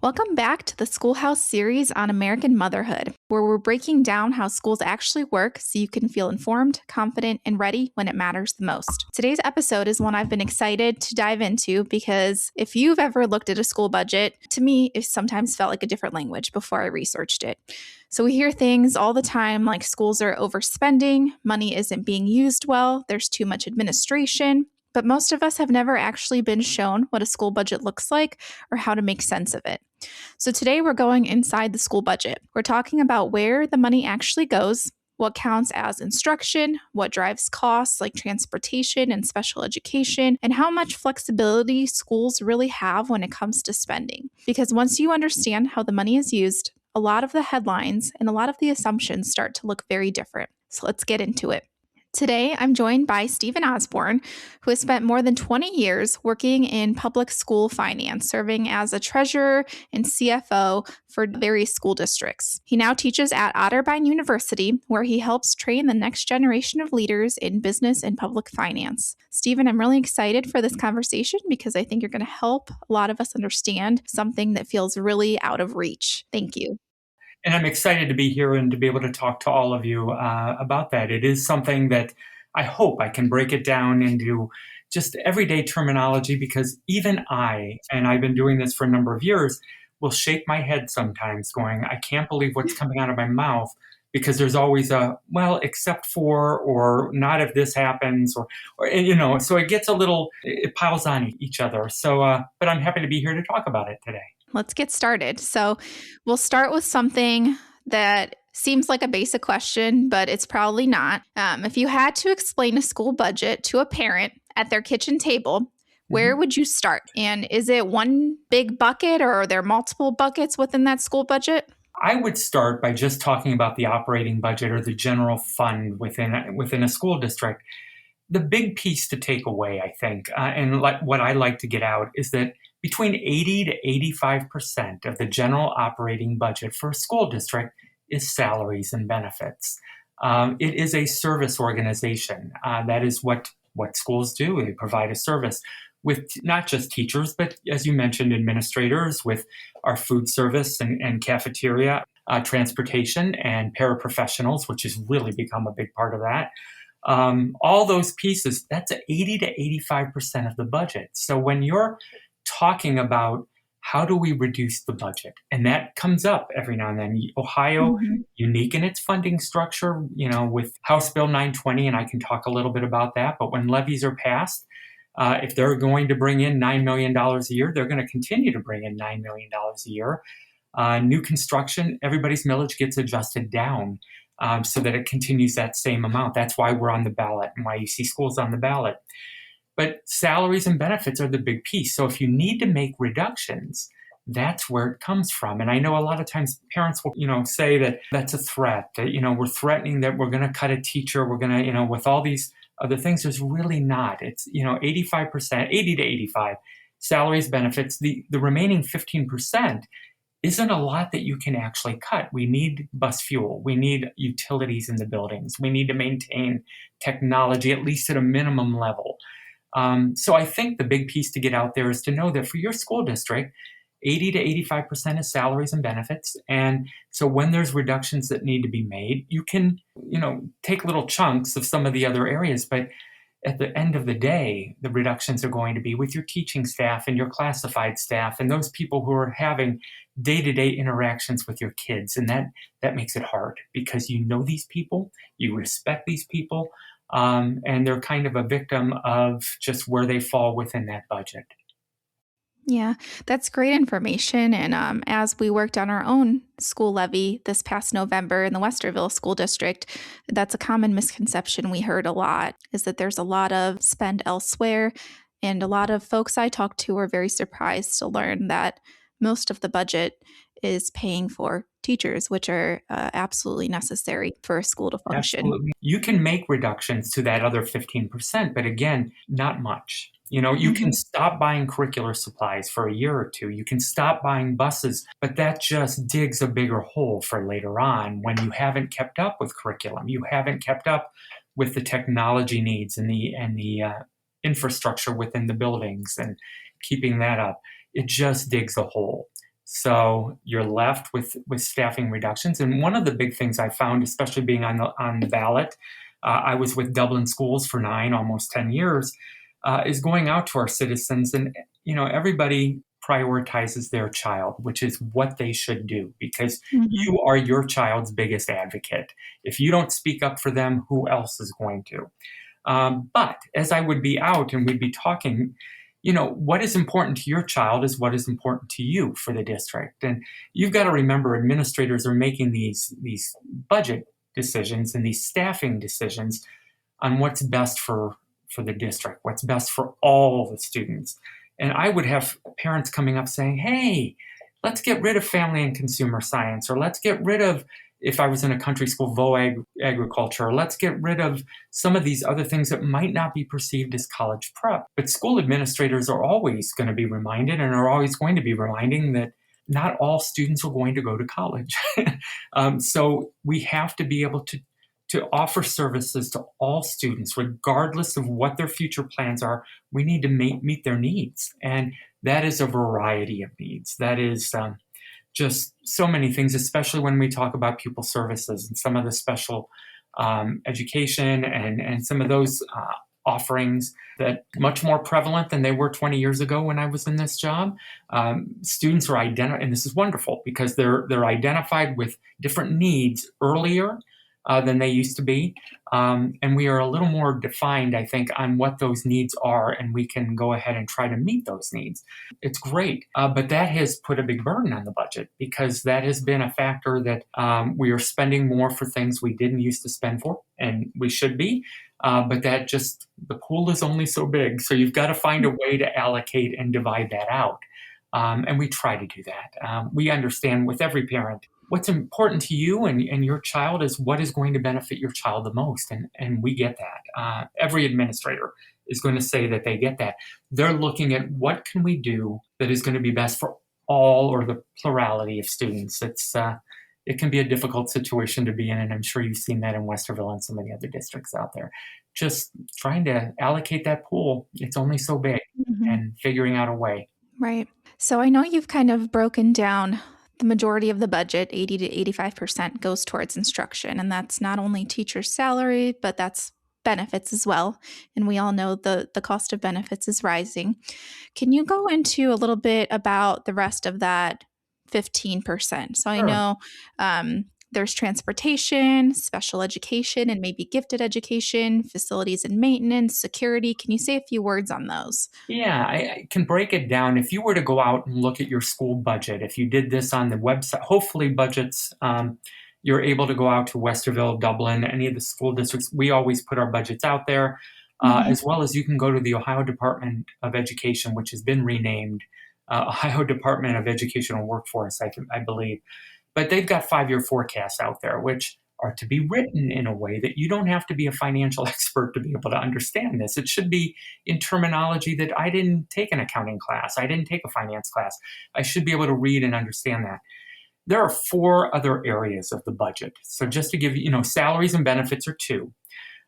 Welcome back to the Schoolhouse Series on American Motherhood, where we're breaking down how schools actually work so you can feel informed, confident, and ready when it matters the most. Today's episode is one I've been excited to dive into because if you've ever looked at a school budget, to me, it sometimes felt like a different language before I researched it. So we hear things all the time like schools are overspending, money isn't being used well, there's too much administration. But most of us have never actually been shown what a school budget looks like or how to make sense of it. So today we're going inside the school budget. We're talking about where the money actually goes, what counts as instruction, what drives costs like transportation and special education, and how much flexibility schools really have when it comes to spending. Because once you understand how the money is used, a lot of the headlines and a lot of the assumptions start to look very different. So let's get into it. Today, I'm joined by Steve Osborne, who has spent more than 20 years working in public school finance, serving as a treasurer and CFO for various school districts. He now teaches at Otterbein University, where he helps train the next generation of leaders in business and public finance. Stephen, I'm really excited for this conversation because I think you're going to help a lot of us understand something that feels really out of reach. Thank you. And I'm excited to be here and to be able to talk to all of you about that. It is something that I hope I can break it down into just everyday terminology, because even and I've been doing this for a number of years, will shake my head sometimes going, I can't believe what's coming out of my mouth, because there's always a, well, except for, or not if this happens, or so it gets it piles on each other. So, but I'm happy to be here to talk about it today. Let's get started. So we'll start with something that seems like a basic question, but it's probably not. If you had to explain a school budget to a parent at their kitchen table, where would you start? And is it one big bucket, or are there multiple buckets within that school budget? I would start by just talking about the operating budget or the general fund within a school district. The big piece to take away, I think, and what I like to get out, is that between 80 to 85% of the general operating budget for a school district is salaries and benefits. It is a service organization. That is what schools do. They provide a service with not just teachers, but as you mentioned, administrators, with our food service and cafeteria, transportation, and paraprofessionals, which has really become a big part of that. All those pieces, that's 80 to 85% of the budget. So when you're talking about how do we reduce the budget, and that comes up every now and then. Ohio, unique in its funding structure, with House Bill 920, and I can talk a little bit about that, but when levies are passed, if they're going to bring in $9 million a year, they're going to continue to bring in $9 million a year. New construction, everybody's millage gets adjusted down so that it continues that same amount. That's why we're on the ballot and why you see schools on the ballot. But salaries and benefits are the big piece. So if you need to make reductions, that's where it comes from. And I know a lot of times parents will, say that that's a threat, that, we're threatening that we're going to cut a teacher. We're going to, with all these other things, there's really not. It's, 85%, 80 to 85 salaries, benefits. The remaining 15% isn't a lot that you can actually cut. We need bus fuel. We need utilities in the buildings. We need to maintain technology, at least at a minimum level. So I think the big piece to get out there is to know that for your school district, 80 to 85% is salaries and benefits. And so when there's reductions that need to be made, you can, take little chunks of some of the other areas. But at the end of the day, the reductions are going to be with your teaching staff and your classified staff and those people who are having day-to-day interactions with your kids. And that makes it hard, because you know these people, you respect these people, and they're kind of a victim of just where they fall within that budget. Yeah, that's great information. And as we worked on our own school levy this past November in the Westerville School District, that's a common misconception we heard a lot, is that there's a lot of spend elsewhere. And a lot of folks I talked to were very surprised to learn that most of the budget is paying for teachers, which are absolutely necessary for a school to function. Absolutely. You can make reductions to that other 15%, but again, not much. You can stop buying curricular supplies for a year or two. You can stop buying buses, but that just digs a bigger hole for later on when you haven't kept up with curriculum. You haven't kept up with the technology needs and the infrastructure within the buildings and keeping that up. It just digs a hole. So you're left with staffing reductions. And one of the big things I found, especially being on the ballot, I was with Dublin Schools for almost 10 years, is going out to our citizens. And, everybody prioritizes their child, which is what they should do, because Mhm. you are your child's biggest advocate. If you don't speak up for them, who else is going to? But as I would be out and we'd be talking, what is important to your child is what is important to you for the district. And you've got to remember, administrators are making these budget decisions and these staffing decisions on what's best for the district, what's best for all the students. And I would have parents coming up saying, "Hey, let's get rid of family and consumer science, or let's get rid of, if I was in a country school, agriculture, or let's get rid of some of these other things that might not be perceived as college prep." But school administrators are always going to be reminded and are always going to be reminding that not all students are going to go to college. So we have to be able to offer services to all students, regardless of what their future plans are. We need to meet their needs. And that is a variety of needs. That is just so many things, especially when we talk about pupil services and some of the special education and some of those offerings that much more prevalent than they were 20 years ago when I was in this job. Students are identified, and this is wonderful because they're identified with different needs earlier than they used to be. And we are a little more defined, I think, on what those needs are, and we can go ahead and try to meet those needs. It's great, but that has put a big burden on the budget because that has been a factor that we are spending more for things we didn't used to spend for, and we should be. But that just, the pool is only so big. So you've got to find a way to allocate and divide that out. And we try to do that. We understand with every parent, what's important to you and your child is what is going to benefit your child the most. And we get that. Every administrator is going to say that they get that. They're looking at what can we do that is going to be best for all or the plurality of students. It can be a difficult situation to be in, and I'm sure you've seen that in Westerville and some of the other districts out there. Just trying to allocate that pool, it's only so big, Mhm. and figuring out a way. Right. So I know you've kind of broken down the majority of the budget, 80 to 85% goes towards instruction. And that's not only teacher salary, but that's benefits as well. And we all know the cost of benefits is rising. Can you go into a little bit about the rest of that 15%? So I Sure. know there's transportation, special education, and maybe gifted education, facilities and maintenance, security. Can you say a few words on those? Yeah, I can break it down. If you were to go out and look at your school budget, if you did this on the website, hopefully budgets, you're able to go out to Westerville, Dublin, any of the school districts. We always put our budgets out there, Mhm. as well as you can go to the Ohio Department of Education, which has been renamed Ohio Department of Educational Workforce, I believe. But they've got 5-year forecasts out there, which are to be written in a way that you don't have to be a financial expert to be able to understand this. It should be in terminology that I didn't take an accounting class, I didn't take a finance class. I should be able to read and understand that. There are 4 other areas of the budget. So just to give you, salaries and benefits are 2.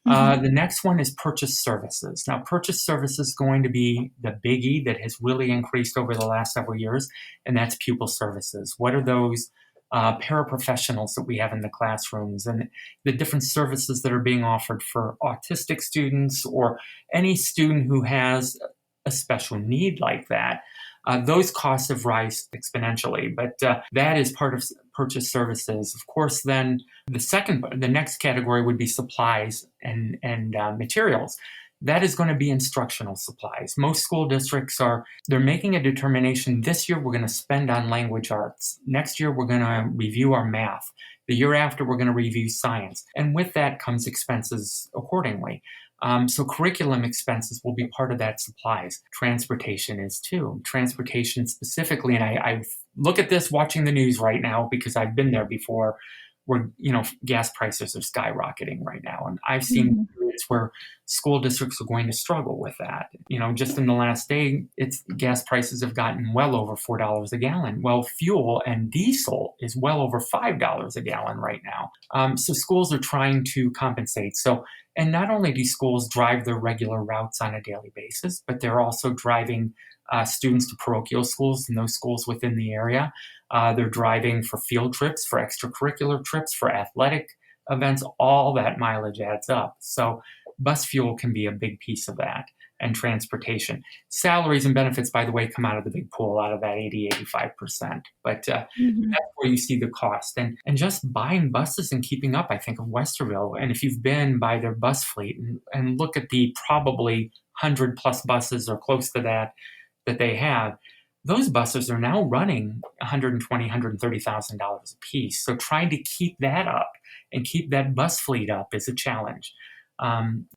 Mhm. The next one is purchase services. Now, purchase services is going to be the biggie that has really increased over the last several years, and that's pupil services. What are those paraprofessionals that we have in the classrooms and the different services that are being offered for autistic students or any student who has a special need like that? Those costs have risen exponentially, but that is part of purchase services. Of course, then the next category would be supplies and materials. That is going to be instructional supplies. Most school districts they're making a determination. This year we're going to spend on language arts. Next year we're going to review our math. The year after we're going to review science. And with that comes expenses accordingly. So curriculum expenses will be part of that supplies. Transportation is too. Transportation specifically, and I look at this watching the news right now because I've been there before, where gas prices are skyrocketing right now, and I've seen Mhm. periods where school districts are going to struggle with that. Just in the last day, it's gas prices have gotten well over $4 a gallon. Well, fuel and diesel is well over $5 a gallon right now. So schools are trying to compensate. And not only do schools drive their regular routes on a daily basis, but they're also driving students to parochial schools and those schools within the area. They're driving for field trips, for extracurricular trips, for athletic events. All that mileage adds up. So bus fuel can be a big piece of that, and transportation. Salaries and benefits, by the way, come out of the big pool, out of that 85%. But Mhm. that's where you see the cost. And just buying buses and keeping up, I think, of Westerville. And if you've been by their bus fleet and look at the probably 100 plus buses or close to that they have, those buses are now running $120,000, $130,000 a piece. So trying to keep that up and keep that bus fleet up is a challenge.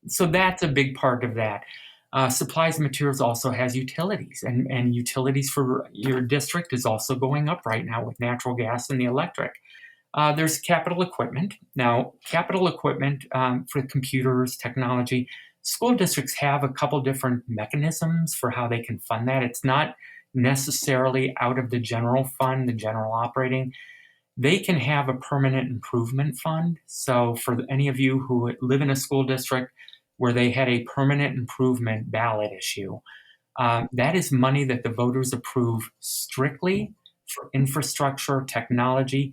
So that's a big part of that. Supplies and materials also has utilities, and utilities for your district is also going up right now with natural gas and the electric. There's capital equipment. Now, capital equipment for computers, technology, school districts have a couple different mechanisms for how they can fund that. It's not necessarily out of the general fund, the general operating. They can have a permanent improvement fund. So, for any of you who live in a school district where they had a permanent improvement ballot issue, that is money that the voters approve strictly for infrastructure, technology,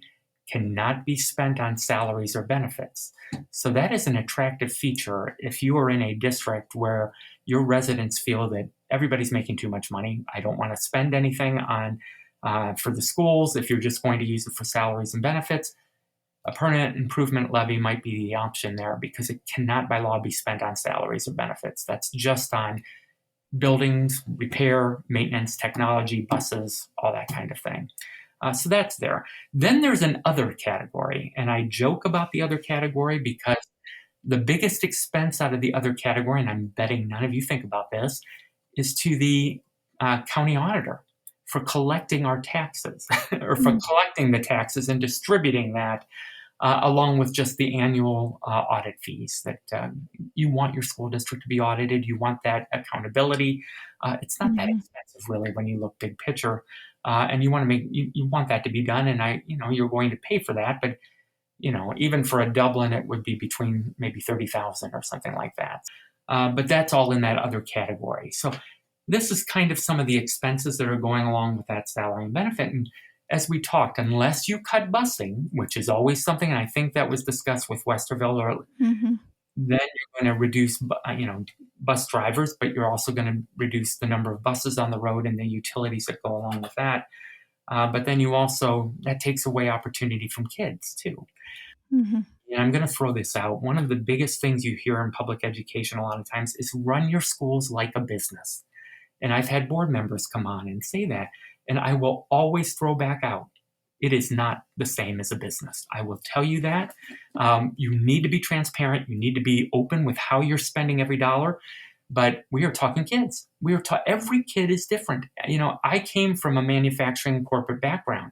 cannot be spent on salaries or benefits. So that is an attractive feature if you are in a district where your residents feel that everybody's making too much money. I don't want to spend anything on for the schools. If you're just going to use it for salaries and benefits, a permanent improvement levy might be the option there because it cannot by law be spent on salaries or benefits. That's just on buildings, repair, maintenance, technology, buses, all that kind of thing. So that's there. Then there's an other category, and I joke about the other category because the biggest expense out of the other category, and I'm betting none of you think about this, is to the county auditor for collecting our taxes or for Mm. collecting the taxes and distributing that along with just the annual audit fees that you want your school district to be audited. You want that accountability. It's not that Mhm. expensive, really, when you look big picture. And you want to you want that to be done. And you're going to pay for that. But, even for a Dublin, it would be between maybe 30,000 or something like that. But that's all in that other category. So this is kind of some of the expenses that are going along with that salary and benefit. And as we talked, unless you cut busing, which is always something, and I think that was discussed with Westerville, or Mhm. then you're going to reduce, bus drivers, but you're also going to reduce the number of buses on the road and the utilities that go along with that. But then that takes away opportunity from kids too. Mhm. And I'm going to throw this out. One of the biggest things you hear in public education a lot of times is run your schools like a business. And I've had board members come on and say that. And I will always throw back out. It is not the same as a business. I will tell you that. You need to be transparent. You need to be open with how you're spending every dollar. But we are talking kids. Every kid is different. I came from a manufacturing corporate background.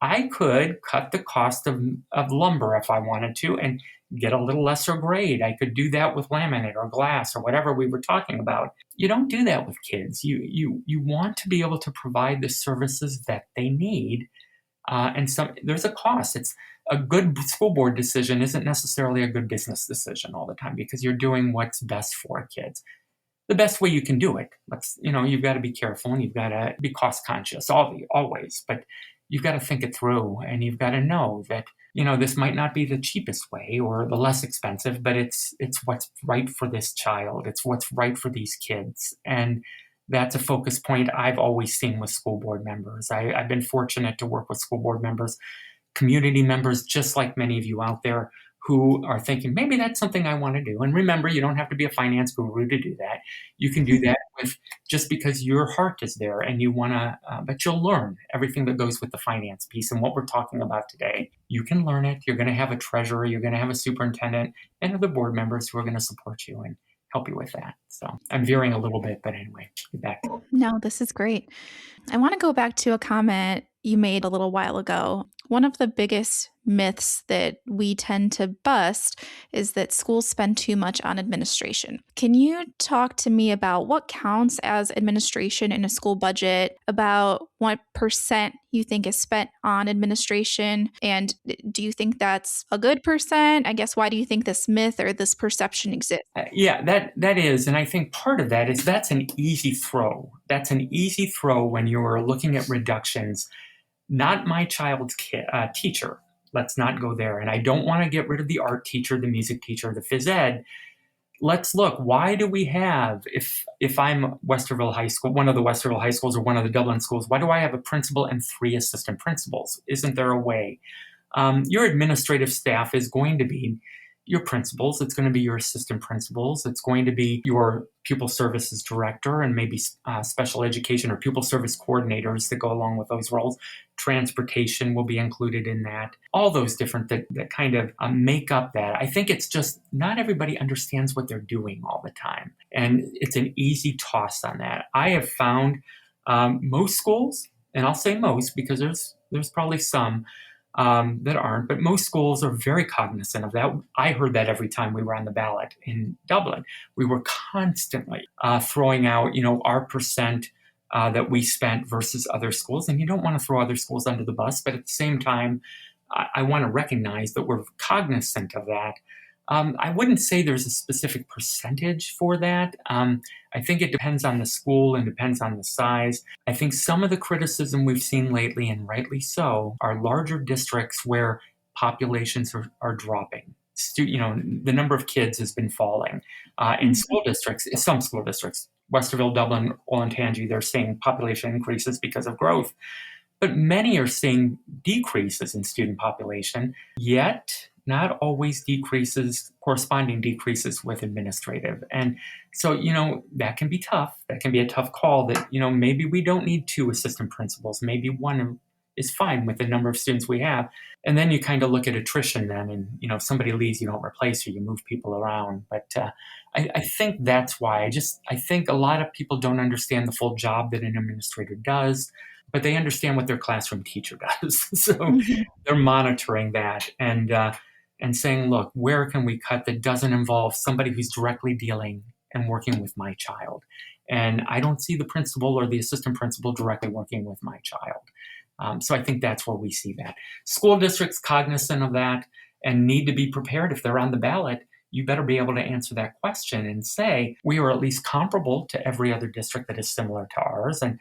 I could cut the cost of lumber if I wanted to and get a little lesser grade. I could do that with laminate or glass or whatever we were talking about. You don't do that with kids. You want to be able to provide the services that they need, and there's a cost. It's a good school board decision isn't necessarily a good business decision all the time because you're doing what's best for kids the best way you can do it. You've got to be careful and you've got to be cost conscious always, but you've got to think it through and you've got to know that, this might not be the cheapest way or the less expensive, but it's what's right for this child. It's what's right for these kids. And that's a focus point I've always seen with school board members. I've been fortunate to work with school board members, community members, just like many of you out there who are thinking, maybe that's something I want to do. And remember, you don't have to be a finance guru to do that. You can do that with just because your heart is there and you want to, but you'll learn everything that goes with the finance piece and what we're talking about today. You can learn it. You're going to have a treasurer, you're going to have a superintendent, and other board members who are going to support you and help you with that. So I'm veering a little bit, but anyway, get back. No, this is great. I want to go back to a comment you made a little while ago. one of the biggest myths that we tend to bust is that schools spend too much on administration. Can you talk to me about what counts as administration in a school budget, about what percent you think is spent on administration? And do you think that's a good percent? I guess, why do you think this myth or this perception exists? Yeah, that is, and I think part of that is that's an easy throw. That's an easy throw when you're looking at reductions. Not my child's teacher. Let's not go there. And I don't want to get rid of the art teacher, the music teacher, the phys ed. Let's look. Why do we have, if I'm Westerville High School, one of the Westerville High Schools or one of the Dublin schools, why do I have a principal and 3 assistant principals? Isn't there a way? Your administrative staff is going to be your principals. It's going to be your assistant principals. It's going to be your pupil services director and maybe special education or pupil service coordinators that go along with those roles. Transportation will be included in that. All those different that kind of make up that. I think it's just not everybody understands what they're doing all the time. And it's an easy toss on that. I have found most schools, and I'll say most because there's probably some, that aren't, but most schools are very cognizant of that. I heard that every time we were on the ballot in Dublin. We were constantly throwing out, our percent that we spent versus other schools. And you don't want to throw other schools under the bus, but at the same time, I want to recognize that we're cognizant of that. I wouldn't say there's a specific percentage for that. I think it depends on the school and depends on the size. I think some of the criticism we've seen lately, and rightly so, are larger districts where populations are dropping. The number of kids has been falling in school districts, some school districts. Westerville, Dublin, Olentangy, they're seeing population increases because of growth. But many are seeing decreases in student population, yet not always corresponding decreases with administrative. And so, that can be tough. That can be a tough call that, maybe we don't need 2 assistant principals. Maybe one is fine with the number of students we have. And then you kind of look at attrition then, and, if somebody leaves, you don't replace her, you move people around. But I think that's why. I think a lot of people don't understand the full job that an administrator does, but they understand what their classroom teacher does. So they're monitoring that and saying, look, where can we cut that doesn't involve somebody who's directly dealing and working with my child? And I don't see the principal or the assistant principal directly working with my child. So I think that's where we see that. School districts cognizant of that and need to be prepared. If they're on the ballot, you better be able to answer that question and say, we are at least comparable to every other district that is similar to ours. And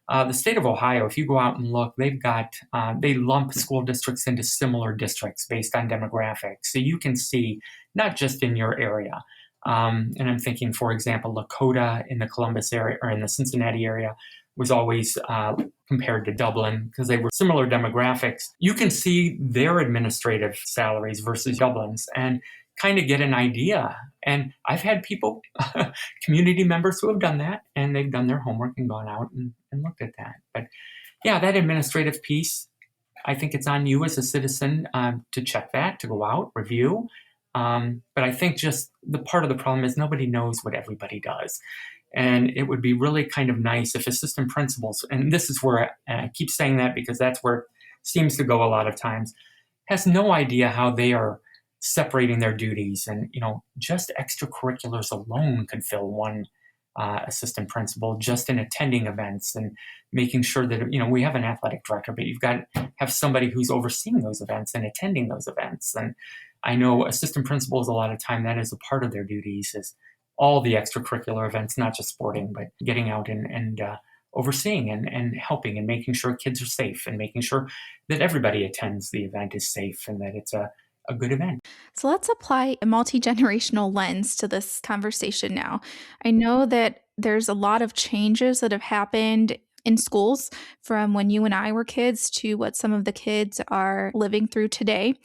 the state of Ohio, if you go out and look, they lump school districts into similar districts based on demographics. So you can see, not just in your area. And I'm thinking, for example, Lakota in the Columbus area or in the Cincinnati area was always compared to Dublin because they were similar demographics. You can see their administrative salaries versus Dublin's and kind of get an idea. And I've had people, community members who have done that, and they've done their homework and gone out and looked at that. But yeah, that administrative piece, I think it's on you as a citizen to check that, to go out, review. But I think just the part of the problem is nobody knows what everybody does. And it would be really kind of nice if assistant principals, and this is where I keep saying that because that's where it seems to go a lot of times, has no idea how they are separating their duties. And, just extracurriculars alone could fill one assistant principal just in attending events and making sure that, we have an athletic director, but you've got to have somebody who's overseeing those events and attending those events. And I know assistant principals, a lot of time, that is a part of their duties is all the extracurricular events, not just sporting, but getting out and overseeing and helping and making sure kids are safe and making sure that everybody attends the event is safe and that it's a good event. So let's apply a multi-generational lens to this conversation now. I know that there's a lot of changes that have happened in schools from when you and I were kids to what some of the kids are living through today.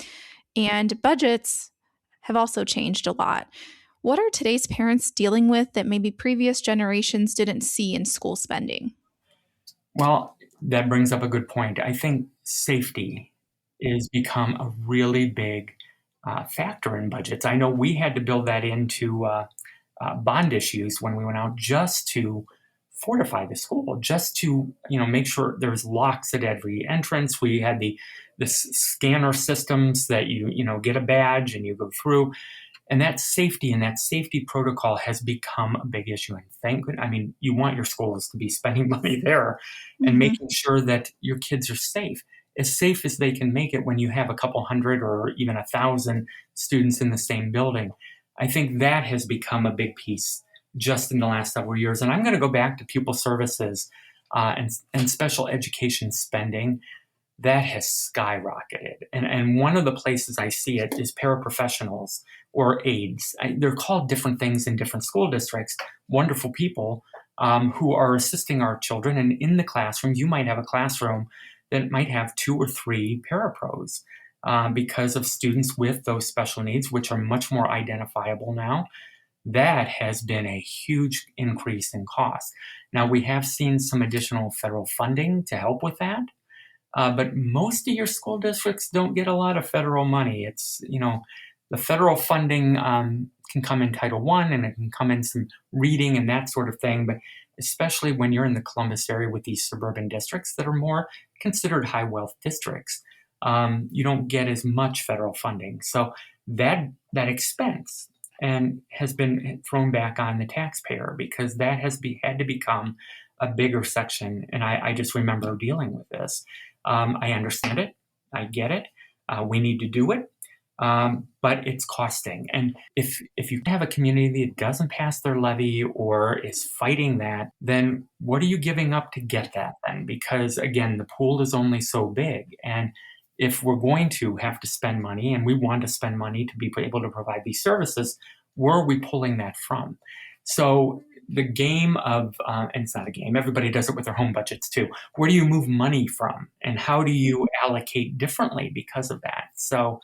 And budgets have also changed a lot. What are today's parents dealing with that maybe previous generations didn't see in school spending? Well, that brings up a good point. I think safety is become a really big factor in budgets. I know we had to build that into bond issues when we went out just to fortify the school just to, make sure there's locks at every entrance. We had the scanner systems that get a badge and you go through. And that safety protocol has become a big issue. And thank goodness, you want your schools to be spending money there and Mm-hmm. making sure that your kids are safe as they can make it when you have a couple hundred or even 1,000 students in the same building. I think that has become a big piece just in the last several years. And I'm going to go back to pupil services and special education spending. That has skyrocketed. And one of the places I see it is paraprofessionals or aides. They're called different things in different school districts, wonderful people who are assisting our children. And in the classroom, you might have a classroom that might have 2 or 3 parapros because of students with those special needs, which are much more identifiable now. That has been a huge increase in cost. Now, we have seen some additional federal funding to help with that. But most of your school districts don't get a lot of federal money. It's, the federal funding can come in Title I and it can come in some reading and that sort of thing. But especially when you're in the Columbus area with these suburban districts that are more considered high wealth districts, you don't get as much federal funding. So that expense and has been thrown back on the taxpayer because that has had to become a bigger section. And I just remember dealing with this. I understand it. I get it. We need to do it. But it's costing. And if you have a community that doesn't pass their levy or is fighting that, then what are you giving up to get that then? Because again, the pool is only so big. And if we're going to have to spend money and we want to spend money to be able to provide these services, where are we pulling that from? So the game of, and it's not a game, everybody does it with their home budgets too. Where do you move money from? And how do you allocate differently because of that? So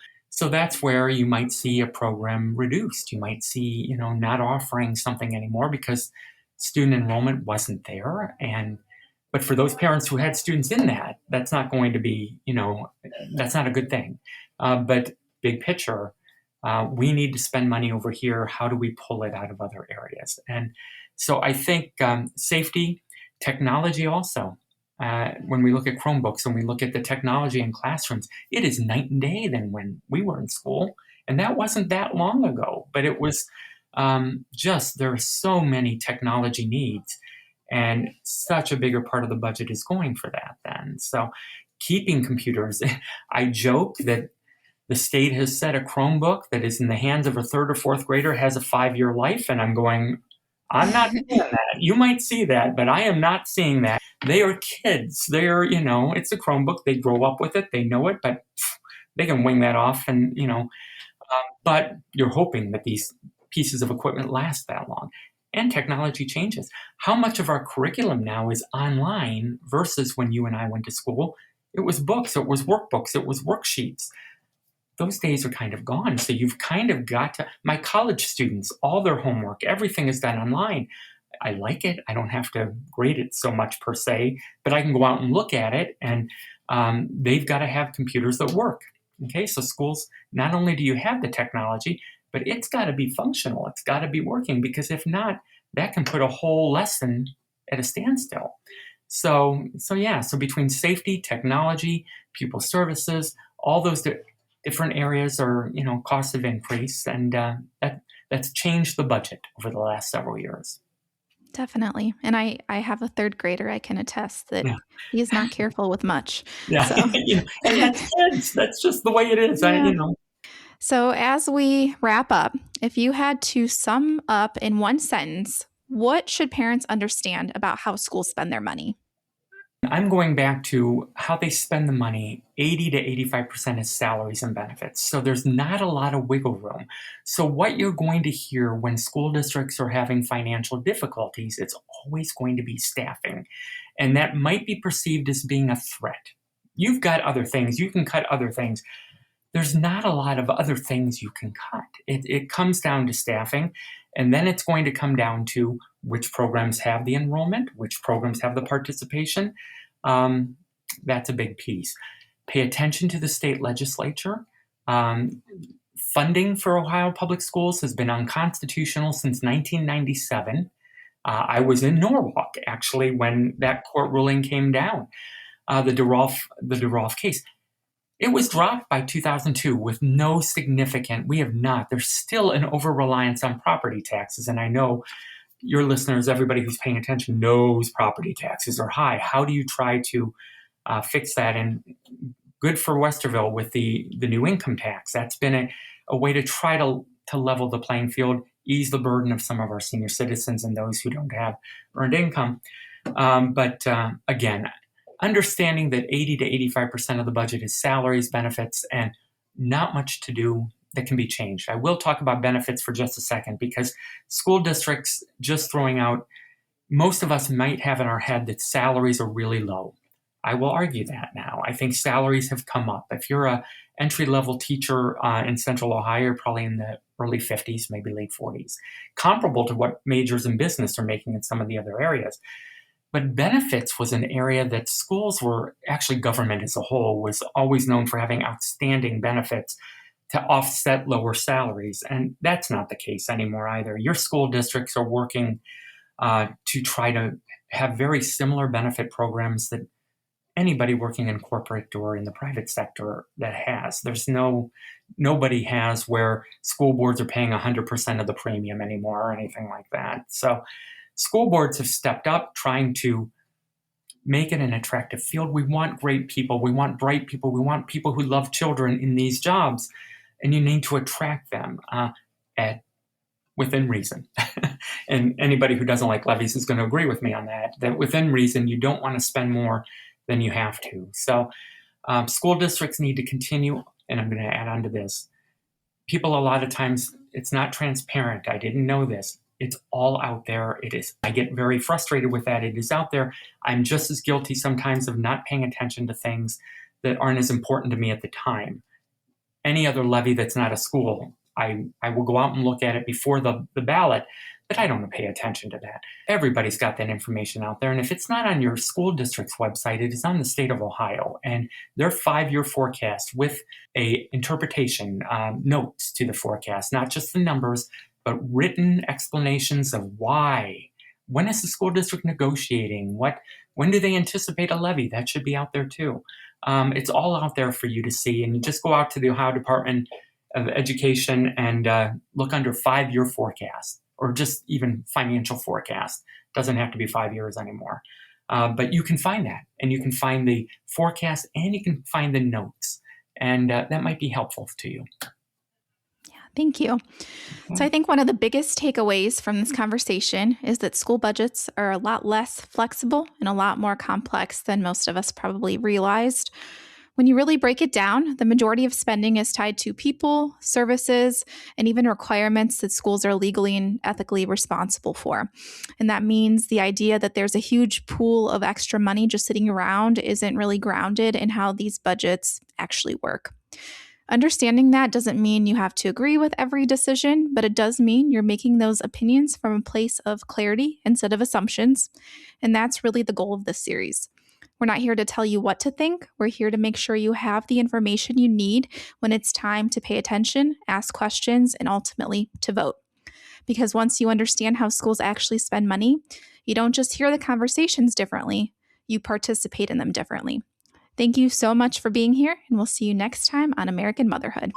that's where you might see a program reduced. You might see, not offering something anymore because student enrollment wasn't there. But for those parents who had students in that, that's not going to be, that's not a good thing. But big picture, we need to spend money over here. How do we pull it out of other areas? And so I think safety, technology also. When we look at Chromebooks and we look at the technology in classrooms, it is night and day than when we were in school. And that wasn't that long ago, but it was there are so many technology needs and such a bigger part of the budget is going for that then. So keeping computers, I joke that the state has said a Chromebook that is in the hands of a 3rd or 4th grader has a 5-year life. And I'm going, I'm not seeing that. You might see that, but I am not seeing that. They are kids. They're, it's a Chromebook. They grow up with it. They know it, but they can wing that off. And, but you're hoping that these pieces of equipment last that long. And technology changes. How much of our curriculum now is online versus when you and I went to school? It was books, it was workbooks, it was worksheets. Those days are kind of gone. So you've kind of got to, my college students, all their homework, everything is done online. I like it. I don't have to grade it so much per se, but I can go out and look at it and they've got to have computers that work. Okay, so schools, not only do you have the technology, but it's got to be functional. It's got to be working because if not, that can put a whole lesson at a standstill. So between safety, technology, pupil services, all those different areas are, costs have increased, and that's changed the budget over the last several years. Definitely. And I have a 3rd grader. I can attest that he's not careful with much. Yeah. So. And that's kids. That's just the way it is. Yeah. So as we wrap up, if you had to sum up in one sentence, what should parents understand about how schools spend their money? I'm going back to how they spend the money. 80 to 85% is salaries and benefits. So there's not a lot of wiggle room. So what you're going to hear when school districts are having financial difficulties, it's always going to be staffing. And that might be perceived as being a threat. You've got other things. You can cut other things. There's not a lot of other things you can cut. It comes down to staffing, and then it's going to come down to which programs have the enrollment, which programs have the participation. That's a big piece. Pay attention to the state legislature. Funding for Ohio public schools has been unconstitutional since 1997. I was in Norwalk, actually, when that court ruling came down, the DeRolf case. It was dropped by 2002 with no significant, there's still an over-reliance on property taxes. And I know your listeners, everybody who's paying attention knows property taxes are high. How do you try to fix that? And good for Westerville with the new income tax. That's been a way to try to level the playing field, ease the burden of some of our senior citizens and those who don't have earned income. But again, understanding that 80 to 85% of the budget is salaries, benefits, and not much to do that can be changed. I will talk about benefits for just a second, because school districts, just throwing out, most of us might have in our head that salaries are really low. I will argue that now. I think salaries have come up. If you're a entry-level teacher in Central Ohio, you're probably in the early 50s, maybe late 40s, comparable to what majors in business are making in some of the other areas. But benefits was an area that schools were, actually government as a whole, was always known for having outstanding benefits to offset lower salaries. And that's not the case anymore either. Your school districts are working to try to have very similar benefit programs that anybody working in corporate or in the private sector that has. Nobody has where school boards are paying 100% of the premium anymore or anything like that. So school boards have stepped up trying to make it an attractive field. We want great people. We want bright people. We want people who love children in these jobs. And you need to attract them within reason. And anybody who doesn't like levies is going to agree with me on that within reason, you don't want to spend more than you have to. So school districts need to continue, and I'm going to add on to this. People, a lot of times, it's not transparent. I didn't know this. It's all out there. It is. I get very frustrated with that. It is out there. I'm just as guilty sometimes of not paying attention to things that aren't as important to me at the time. Any other levy that's not a school, I will go out and look at it before the ballot, but I don't pay attention to that. Everybody's got that information out there. And if it's not on your school district's website, it is on the state of Ohio. And their 5-year forecast with a interpretation, notes to the forecast, not just the numbers, but written explanations of why. When is the school district negotiating? When do they anticipate a levy? That should be out there too. It's all out there for you to see. And you just go out to the Ohio Department of Education and look under 5-year forecast, or just even financial forecast. Doesn't have to be 5 years anymore. But you can find that, and you can find the forecast, and you can find the notes. And that might be helpful to you. Thank you. So I think one of the biggest takeaways from this conversation is that school budgets are a lot less flexible and a lot more complex than most of us probably realized. When you really break it down, the majority of spending is tied to people, services, and even requirements that schools are legally and ethically responsible for. And that means the idea that there's a huge pool of extra money just sitting around isn't really grounded in how these budgets actually work. Understanding that doesn't mean you have to agree with every decision, but it does mean you're making those opinions from a place of clarity instead of assumptions. And that's really the goal of this series. We're not here to tell you what to think. We're here to make sure you have the information you need when it's time to pay attention, ask questions, and ultimately to vote. Because once you understand how schools actually spend money, you don't just hear the conversations differently, you participate in them differently. Thank you so much for being here, and we'll see you next time on American Motherhood.